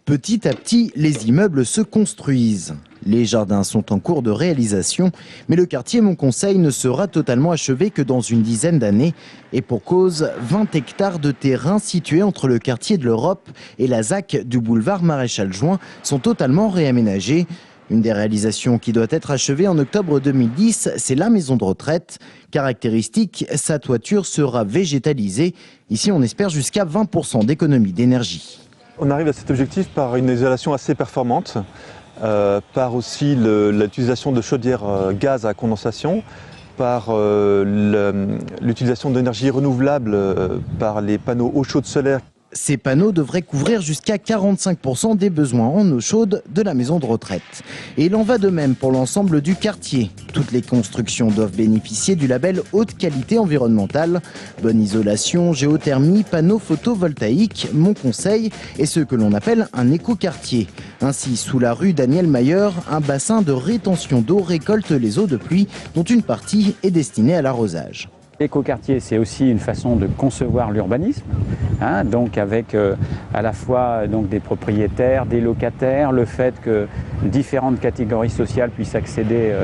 Petit à petit, les immeubles se construisent. Les jardins sont en cours de réalisation, mais le quartier Monconseil ne sera totalement achevé que dans une dizaine d'années. Et pour cause, 20 hectares de terrain situés entre le quartier de l'Europe et la ZAC du boulevard Maréchal Juin sont totalement réaménagés. Une des réalisations qui doit être achevée en octobre 2010, c'est la maison de retraite. Caractéristique, sa toiture sera végétalisée. Ici, on espère jusqu'à 20% d'économie d'énergie. On arrive à cet objectif par une isolation assez performante, par aussi l'utilisation de chaudières gaz à condensation, par l'utilisation d'énergie renouvelable par les panneaux eau chaude solaire. Ces panneaux devraient couvrir jusqu'à 45% des besoins en eau chaude de la maison de retraite. Et il en va de même pour l'ensemble du quartier. Toutes les constructions doivent bénéficier du label haute qualité environnementale. Bonne isolation, géothermie, panneaux photovoltaïques, Monconseil et ce que l'on appelle un écoquartier. Ainsi, sous la rue Daniel Mayer, un bassin de rétention d'eau récolte les eaux de pluie dont une partie est destinée à l'arrosage. L'écoquartier, c'est aussi une façon de concevoir l'urbanisme, donc avec à la fois des propriétaires, des locataires, le fait que différentes catégories sociales puissent accéder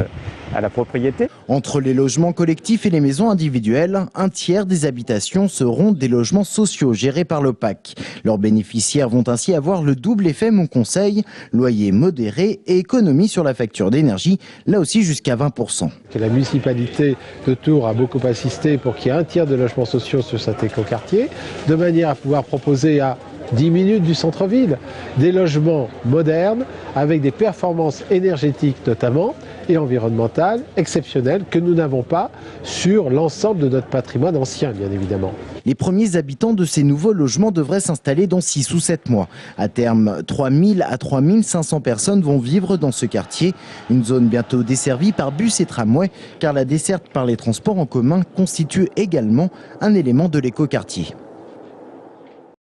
à la propriété. Entre les logements collectifs et les maisons individuelles, un tiers des habitations seront des logements sociaux gérés par l'OPAC. Leurs bénéficiaires vont ainsi avoir le double effet Monconseil, loyer modéré et économie sur la facture d'énergie, là aussi jusqu'à 20%. La municipalité de Tours a beaucoup assisté pour qu'il y ait un tiers de logements sociaux sur cet écoquartier, de manière à pouvoir proposer à 10 minutes du centre-ville, des logements modernes avec des performances énergétiques notamment et environnementales exceptionnelles que nous n'avons pas sur l'ensemble de notre patrimoine ancien, bien évidemment. Les premiers habitants de ces nouveaux logements devraient s'installer dans 6 ou 7 mois. À terme, 3000 à 3500 personnes vont vivre dans ce quartier. Une zone bientôt desservie par bus et tramway, car la desserte par les transports en commun constitue également un élément de l'écoquartier.